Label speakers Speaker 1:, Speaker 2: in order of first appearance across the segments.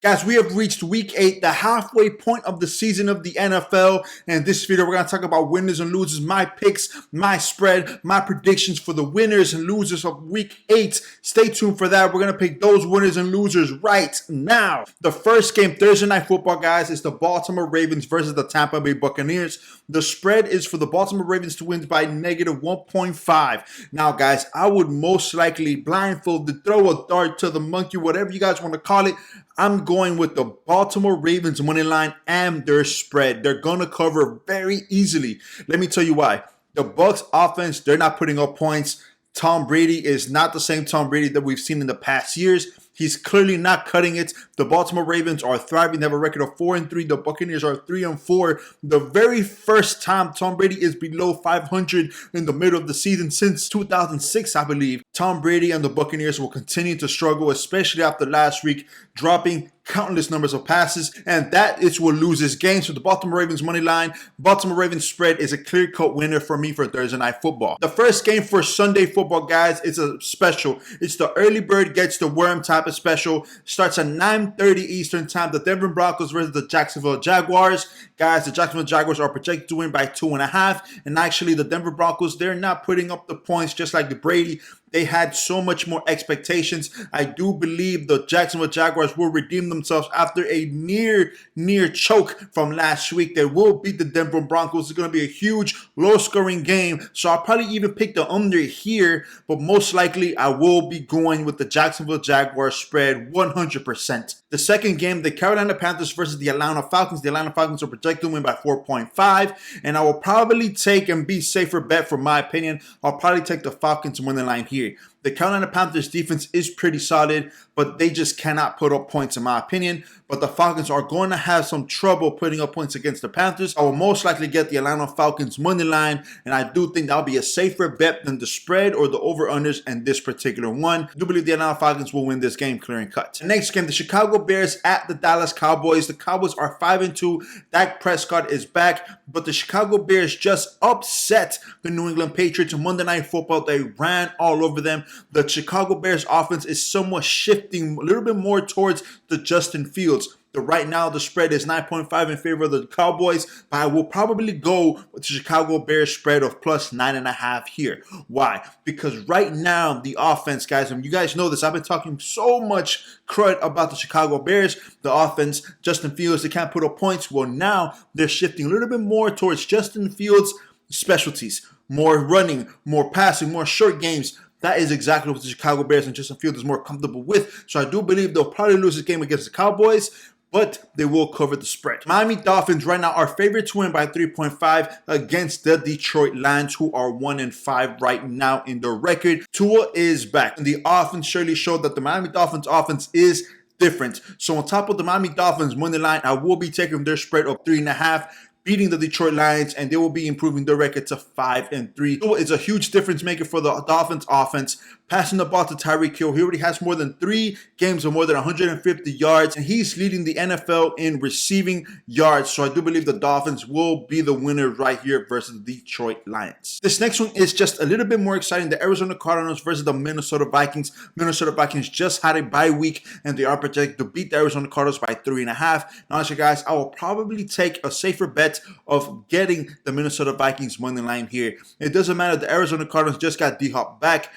Speaker 1: Guys, we have reached week 8, the halfway point of the season of the NFL. And in this video, we're going to talk about winners and losers, my picks, my spread, my predictions for the winners and losers of week 8. Stay tuned for that. We're going to pick those winners and losers right now. The first game, Thursday Night Football, guys, is the Baltimore Ravens versus the Tampa Bay Buccaneers. The spread is for the Baltimore Ravens to win by negative 1.5. Now, guys, I would most likely blindfold, throw a dart to the monkey, whatever you guys want to call it. I'm going with the Baltimore Ravens money line and their spread. They're going to cover very easily. Let me tell you why. The Bucs offense, they're not putting up points. Tom Brady is not the same Tom Brady that we've seen in the past years. He's clearly not cutting it. The Baltimore Ravens are thriving. They have a record of 4-3. The Buccaneers are 3-4. The very first time Tom Brady is below 500 in the middle of the season since 2006, I believe. Tom Brady and the Buccaneers will continue to struggle, especially after last week, dropping countless numbers of passes, and that is what loses games. So the Baltimore Ravens money line, Baltimore Ravens spread is a clear-cut winner for me for Thursday Night Football. The first game for Sunday Football, guys, is a special. It's the early bird gets the worm type of special. Starts at 9:30 Eastern time. The Denver Broncos versus the Jacksonville Jaguars. Guys, the Jacksonville Jaguars are projected to win by 2.5, and actually the Denver Broncos, they're not putting up the points just like the Brady. They had so much more expectations. I do believe the Jacksonville Jaguars will redeem themselves after a near choke from last week. They will beat the Denver Broncos. It's going to be a huge, low-scoring game. So I'll probably even pick the under here, but most likely I will be going with the Jacksonville Jaguars spread 100%. The second game, the Carolina Panthers versus the Atlanta Falcons. The Atlanta Falcons are projected to win by 4.5, and I will probably take and be safer bet for my opinion. I'll probably take the Falcons money line here. The Carolina Panthers defense is pretty solid, but they just cannot put up points in my opinion. But the Falcons are going to have some trouble putting up points against the Panthers. I will most likely get the Atlanta Falcons money line, and I do think that'll be a safer bet than the spread or the over-unders in this particular one. I do believe the Atlanta Falcons will win this game clear and cut. The next game, the Chicago Bears at the Dallas Cowboys. The Cowboys are 5-2. Dak Prescott is back, but the Chicago Bears just upset the New England Patriots on Monday Night Football. They ran all over them. The Chicago Bears offense is somewhat shifting a little bit more towards the Justin Fields. Right now, the spread is 9.5 in favor of the Cowboys, but I will probably go with the Chicago Bears spread of plus 9.5 here. Why? Because right now, the offense, guys, and you guys know this, I've been talking so much crud about the Chicago Bears. The offense, Justin Fields, they can't put up points. Well, now they're shifting a little bit more towards Justin Fields' specialties. More running, more passing, more short games. That is exactly what the Chicago Bears and Justin Fields is more comfortable with. So I do believe they'll probably lose this game against the Cowboys, but they will cover the spread. Miami Dolphins right now are favored to win by 3.5 against the Detroit Lions, who are 1-5 right now in their record. Tua is back, and the offense surely showed that the Miami Dolphins offense is different. So on top of the Miami Dolphins money line, I will be taking their spread of 3.5. Beating the Detroit Lions, and they will be improving their record to 5-3. So it's a huge difference maker for the Dolphins offense. Passing the ball to Tyreek Hill. He already has more than 3 games of more than 150 yards, and he's leading the NFL in receiving yards. So I do believe the Dolphins will be the winner right here versus the Detroit Lions. This next one is just a little bit more exciting. The Arizona Cardinals versus the Minnesota Vikings. Minnesota Vikings just had a bye week, and they are projected to beat the Arizona Cardinals by 3.5. Now, honestly, guys, I will probably take a safer bet of getting the Minnesota Vikings money line here. It doesn't matter. The Arizona Cardinals just got D-Hop back,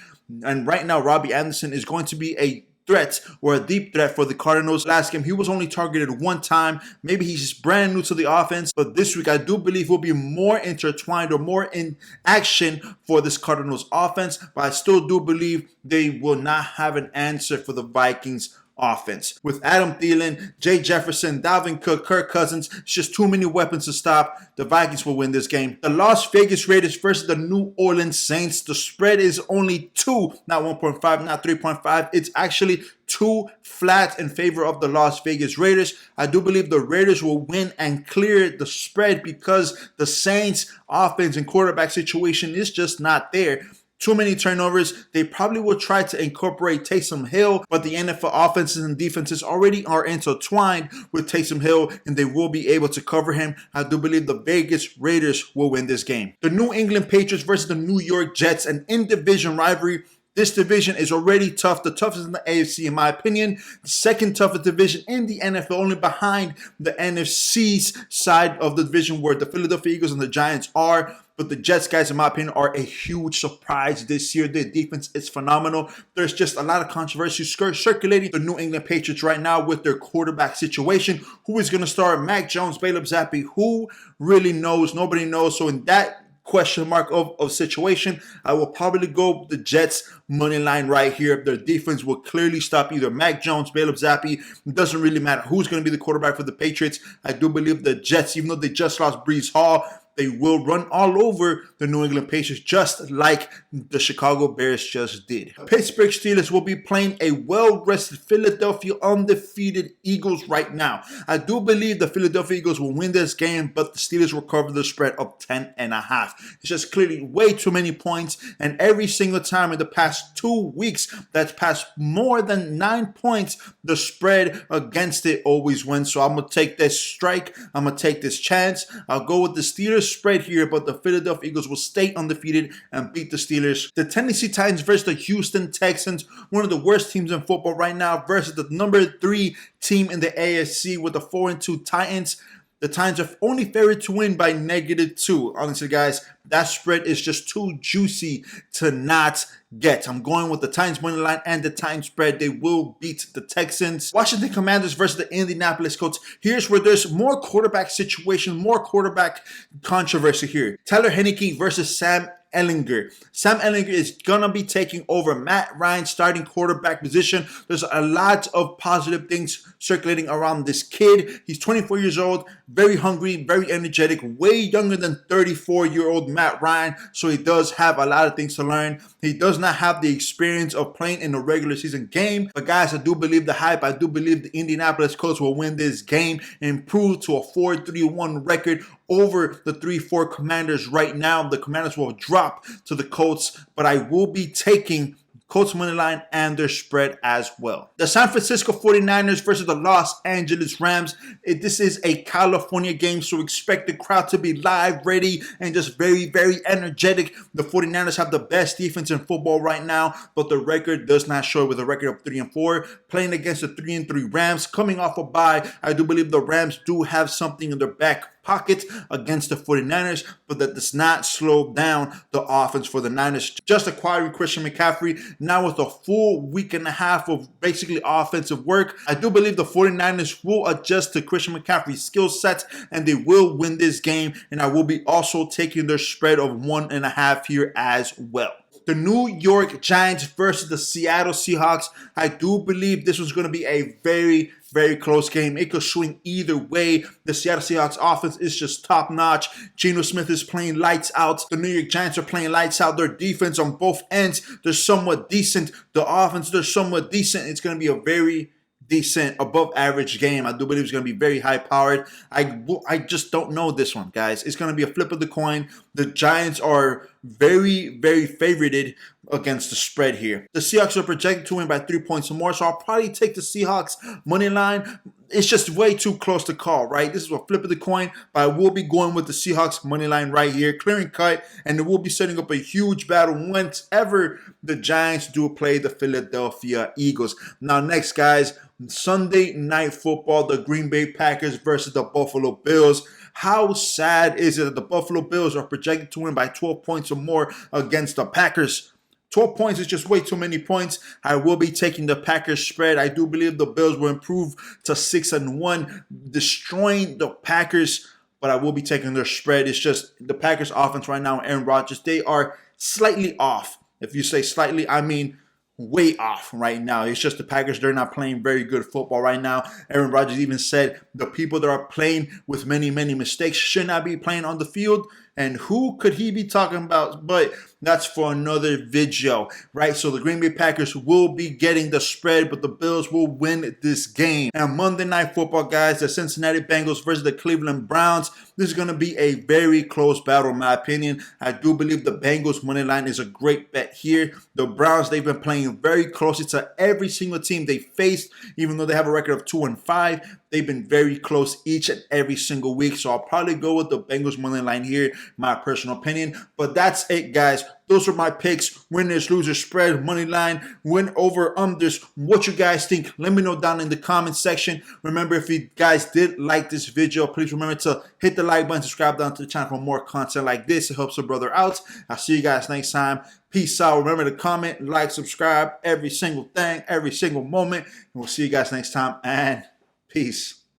Speaker 1: and right now Robbie Anderson is going to be a threat or a deep threat for the Cardinals. Last game, he was only targeted one time. Maybe he's just brand new to the offense, but this week I do believe will be more intertwined or more in action for this Cardinals offense, but I still do believe they will not have an answer for the Vikings offense. With Adam Thielen, Jay Jefferson, Dalvin Cook, Kirk Cousins, it's just too many weapons to stop. The Vikings will win this game. The Las Vegas Raiders versus the New Orleans Saints. The spread is only 2, not 1.5, not 3.5. It's actually 2 flat in favor of the Las Vegas Raiders. I do believe the Raiders will win and clear the spread because the Saints offense and quarterback situation is just not there. Too many turnovers. They probably will try to incorporate Taysom Hill, but the NFL offenses and defenses already are intertwined with Taysom Hill, and they will be able to cover him. I do believe the Vegas Raiders will win this game. The New England Patriots versus the New York Jets, an in-division rivalry. This division is already tough, the toughest in the AFC in my opinion, the second toughest division in the NFL, only behind the NFC's side of the division where the Philadelphia Eagles and the Giants are. But the Jets, guys, in my opinion, are a huge surprise this year. Their defense is phenomenal. There's just a lot of controversy circulating the New England Patriots right now with their quarterback situation. Who is going to start? Mac Jones, Bailey Zappi? Who really knows? Nobody knows. So in that question mark of situation, I will probably go with the Jets money line right here. Their defense will clearly stop either Mac Jones, Bailey Zappi. It doesn't really matter who's going to be the quarterback for the Patriots. I do believe the Jets, even though they just lost Breece Hall, they will run all over the New England Patriots just like the Chicago Bears just did. Pittsburgh Steelers will be playing a well-rested Philadelphia undefeated Eagles right now. I do believe the Philadelphia Eagles will win this game, but the Steelers will cover the spread of 10.5. It's just clearly way too many points, and every single time in the past 2 weeks that's passed more than 9 points, the spread against it always wins. So I'm going to take this strike. I'm going to take this chance. I'll go with the Steelers spread here, but the Philadelphia Eagles will stay undefeated and beat the Steelers. The Tennessee Titans versus the Houston Texans, one of the worst teams in football right now, versus the number 3 team in the AFC with the 4-2 Titans. The Titans are only favored to win by -2. Honestly, guys, that spread is just too juicy to not get. I'm going with the Titans money line and the Titans spread. They will beat the Texans. Washington Commanders versus the Indianapolis Colts. Here's where there's more quarterback situation, more quarterback controversy here. Tyler Heineke versus Sam Ehlinger. Sam Ehlinger is gonna be taking over Matt Ryan's starting quarterback position. There's a lot of positive things circulating around this kid. He's 24 years old, very hungry, very energetic, way younger than 34-year-old Matt Ryan. So he does have a lot of things to learn. He does not have the experience of playing in a regular season game. But guys, I do believe the hype. I do believe the Indianapolis Colts will win this game and improve to a 4-3-1 record over the 3-4 Commanders right now. The Commanders will drop to the Colts, but I will be taking Colts money line and their spread as well. The San Francisco 49ers versus the Los Angeles Rams. This is a California game, so expect the crowd to be live, ready, and just very, very energetic. The 49ers have the best defense in football right now, but the record does not show with a record of 3-4. Playing against the 3-3 Rams, coming off a bye. I do believe the Rams do have something in their back pocket against the 49ers, but that does not slow down the offense for the Niners. Just acquiring Christian McCaffrey now with a full week and a half of basically offensive work. I do believe the 49ers will adjust to Christian McCaffrey's skill sets and they will win this game, and I will be also taking their spread of 1.5 here as well. The New York Giants versus the Seattle Seahawks. I do believe this was going to be a very, very close game. It could swing either way. The Seattle Seahawks offense is just top notch. Geno Smith is playing lights out. The New York Giants are playing lights out. Their defense on both ends, they're somewhat decent. The offense, they're somewhat decent. It's going to be a very decent, above average game. I do believe it's going to be very high powered. I just don't know this one, guys. It's going to be a flip of the coin. The Giants are very, very favorited against the spread here. The Seahawks are projected to win by 3 points or more, so I'll probably take the Seahawks money line. It's just way too close to call, right? This is a flip of the coin, but I will be going with the Seahawks money line right here, clearing cut, and it will be setting up a huge battle whenever the Giants do play the Philadelphia Eagles. Now, next, guys, Sunday Night Football, the Green Bay Packers versus the Buffalo Bills. How sad is it that the Buffalo Bills are projected to win by 12 points or more against the Packers? 12 points is just way too many points. I will be taking the Packers spread. I do believe the Bills will improve to 6-1, destroying the Packers, but I will be taking their spread. It's just the Packers offense right now, Aaron Rodgers, they are slightly off. If you say slightly, I mean way off right now. It's just the Packers, they're not playing very good football right now. Aaron Rodgers even said the people that are playing with many, many mistakes should not be playing on the field. And who could he be talking about? But that's for another video, right? So the Green Bay Packers will be getting the spread, but the Bills will win this game. And Monday Night Football, guys, the Cincinnati Bengals versus the Cleveland Browns. This is going to be a very close battle, in my opinion. I do believe the Bengals money line is a great bet here. The Browns, they've been playing very closely to every single team they faced, even though they have a record of 2-5. They've been very close each and every single week. So I'll probably go with the Bengals money line here, my personal opinion. But that's it, guys. those are my picks. Winners, losers, spread, money line, win over, unders. What you guys think? Let me know down in the comment section. Remember, if you guys did like this video, please remember to hit the like button, subscribe down to the channel for more content like this. It helps a brother out. I'll see you guys next time. Peace out. Remember to comment, like, subscribe, every single thing, every single moment. And we'll see you guys next time, and peace.